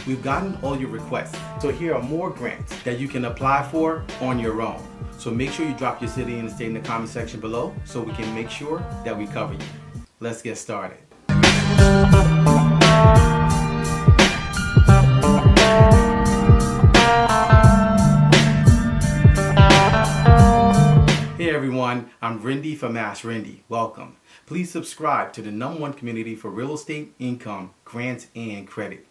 We've gotten all your requests, so here are more grants that you can apply for on your own. So make sure you drop your city and state in the comment section below so we can make sure that we cover you. Let's get started. Hey everyone, I'm Rinde from AskRinde. Welcome. Please subscribe to the #1 community for real estate, income, grants, and credit.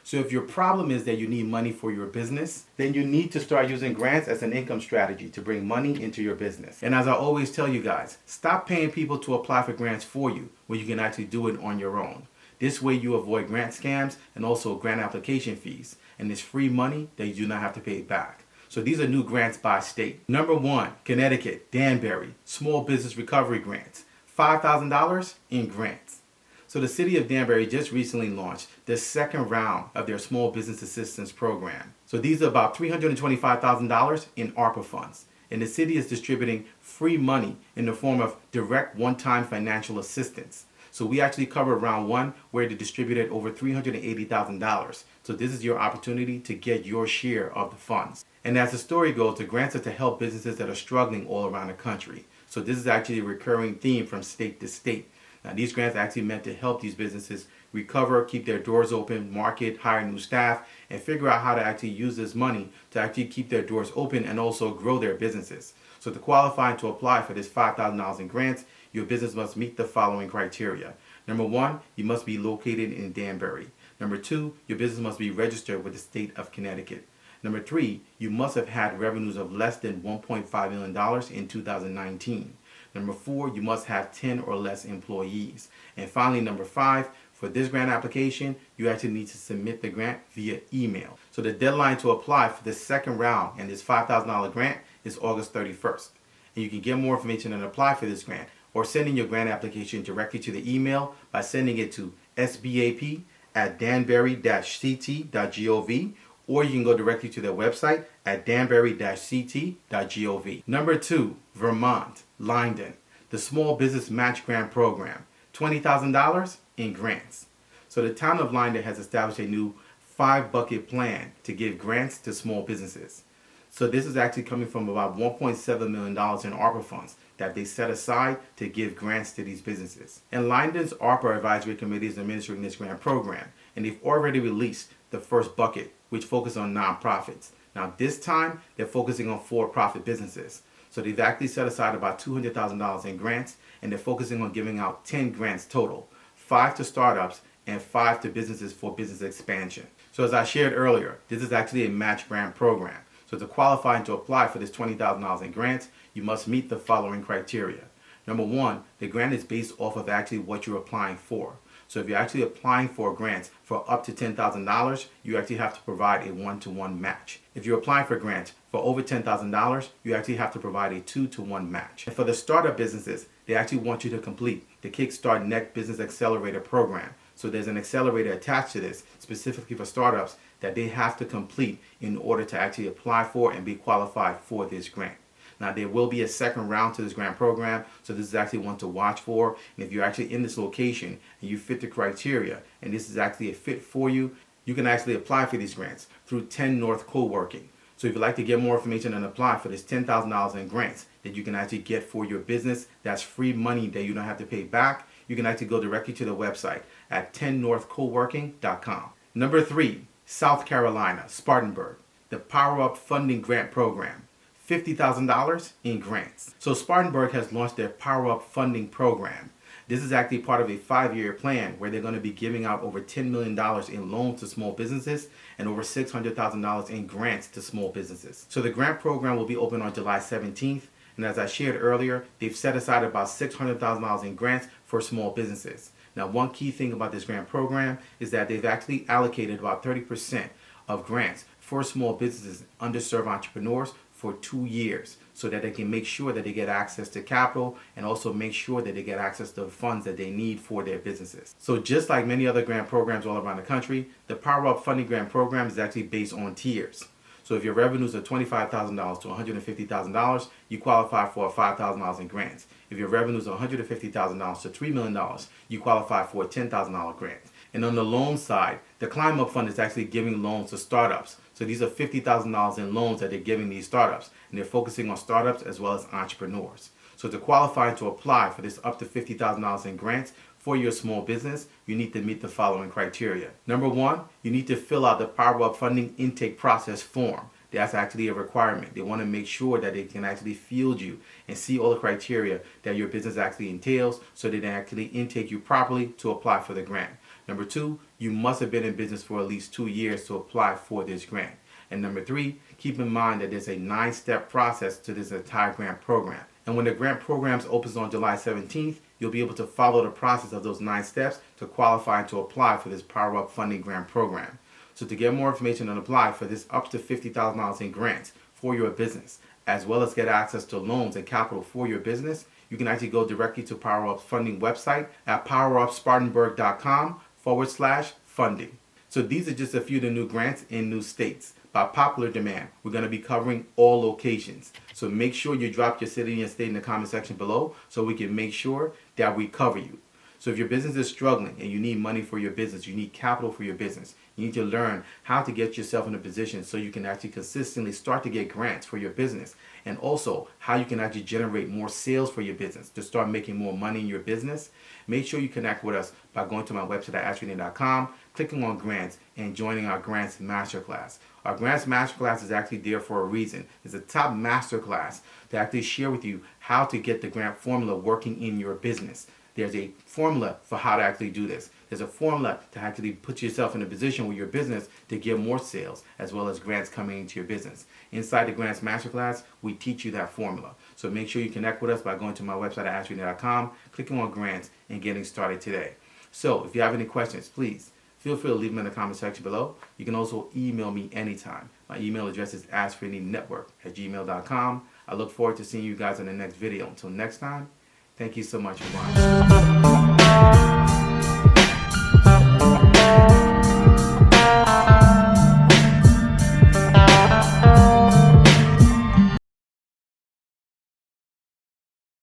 So if your problem is that you need money for your business, then you need to start using grants as an income strategy to bring money into your business. And as I always tell you guys, stop paying people to apply for grants for you when you can actually do it on your own. This way you avoid grant scams and also grant application fees. And it's free money that you do not have to pay back. So these are new grants by state. #1, Connecticut, Danbury, Small Business Recovery Grants, $5,000 in grants. So the city of Danbury just recently launched the second round of their Small Business Assistance Program. So these are about $325,000 in ARPA funds. And the city is distributing free money in the form of direct one-time financial assistance. So we actually covered round 1 where they distributed over $380,000. So this is your opportunity to get your share of the funds. And as the story goes, the grants are to help businesses that are struggling all around the country. So this is actually a recurring theme from state to state. Now these grants are actually meant to help these businesses recover, keep their doors open, market, hire new staff, and figure out how to actually use this money to actually keep their doors open and also grow their businesses. So to qualify and to apply for this $5,000 in grants, your business must meet the following criteria. #1, you must be located in Danbury. #2, your business must be registered with the state of Connecticut. #3, you must have had revenues of less than $1.5 million in 2019. #4, you must have 10 or less employees. And finally, #5, for this grant application, you actually need to submit the grant via email. So the deadline to apply for this second round and this $5,000 grant is August 31st. And you can get more information and apply for this grant or send in your grant application directly to the email by sending it to sbap@danbury-ct.gov, or you can go directly to their website at danbury-ct.gov. #2, Vermont, Lyndon, the Small Business Match Grant Program, $20,000 in grants. So the town of Lyndon has established a new 5-bucket plan to give grants to small businesses. So this is actually coming from about $1.7 million in ARPA funds that they set aside to give grants to these businesses. And Lyndon's ARPA Advisory Committee is administering this grant program, and they've already released the first bucket, which focuses on nonprofits. Now this time, they're focusing on for-profit businesses. So they've actually set aside about $200,000 in grants, and they're focusing on giving out 10 grants total, 5 to startups and 5 to businesses for business expansion. So as I shared earlier, this is actually a match grant program. So to qualify and to apply for this $20,000 in grants, you must meet the following criteria. #1, the grant is based off of actually what you're applying for. So if you're actually applying for grants for up to $10,000, you actually have to provide a 1-to-1 match. If you're applying for grants for over $10,000, you actually have to provide a 2-to-1 match. And for the startup businesses, they actually want you to complete the Kickstart Next Business Accelerator program. So there's an accelerator attached to this specifically for startups that they have to complete in order to actually apply for and be qualified for this grant. Now there will be a second round to this grant program, so this is actually one to watch for. And if you're actually in this location and you fit the criteria and this is actually a fit for you, you can actually apply for these grants through 10 North Co-working. So if you'd like to get more information and apply for this $10,000 in grants that you can actually get for your business, that's free money that you don't have to pay back, you can actually go directly to the website at 10northcoworking.com. #3, South Carolina, Spartanburg, the Power Up Funding Grant Program, $50,000 in grants. So Spartanburg has launched their Power Up Funding Program. This is actually part of a 5-year plan where they're going to be giving out over $10 million in loans to small businesses and over $600,000 in grants to small businesses. So the grant program will be open on July 17th. And as I shared earlier, they've set aside about $600,000 in grants for small businesses. Now, one key thing about this grant program is that they've actually allocated about 30% of grants for small businesses, underserved entrepreneurs, for 2 years so that they can make sure that they get access to capital and also make sure that they get access to the funds that they need for their businesses. So just like many other grant programs all around the country, the Power Up Funding Grant Program is actually based on tiers. So if your revenues are $25,000 to $150,000, you qualify for $5,000 in grants. If your revenues are $150,000 to $3 million, you qualify for a $10,000 grant. And on the loan side, the Climb Up Fund is actually giving loans to startups. So these are $50,000 in loans that they're giving these startups. And they're focusing on startups as well as entrepreneurs. So to qualify and to apply for this up to $50,000 in grants for your small business, you need to meet the following criteria. Number one, you need to fill out the Power Up Funding Intake Process form. That's actually a requirement. They want to make sure that they can actually field you and see all the criteria that your business actually entails so that they actually intake you properly to apply for the grant. Number two, you must have been in business for at least 2 years to apply for this grant. And number three, keep in mind that there's a 9-step process to this entire grant program. And when the grant program opens on July 17th, you'll be able to follow the process of those 9 steps to qualify and to apply for this Power Up Funding Grant Program. So to get more information and apply for this up to $50,000 in grants for your business, as well as get access to loans and capital for your business, you can actually go directly to Power Up's funding website at powerupspartanburg.com/funding. So these are just a few of the new grants in new states. By popular demand, we're going to be covering all locations. So make sure you drop your city and state in the comment section below so we can make sure that we cover you. So if your business is struggling and you need money for your business, you need capital for your business, you need to learn how to get yourself in a position so you can actually consistently start to get grants for your business, and also how you can actually generate more sales for your business to start making more money in your business. Make sure you connect with us by going to my website at AskRinde.com, clicking on grants, and joining our grants masterclass. Our grants masterclass is actually there for a reason. It's a top masterclass to actually share with you how to get the grant formula working in your business. There's a formula for how to actually do this. There's a formula to actually put yourself in a position with your business to get more sales as well as grants coming into your business. Inside the Grants Masterclass, we teach you that formula. So make sure you connect with us by going to my website at AskRinde.com, clicking on grants, and getting started today. So if you have any questions, please feel free to leave them in the comment section below. You can also email me anytime. My email address is AskRindeNetwork@gmail.com. I look forward to seeing you guys in the next video. Until next time, thank you so much for watching.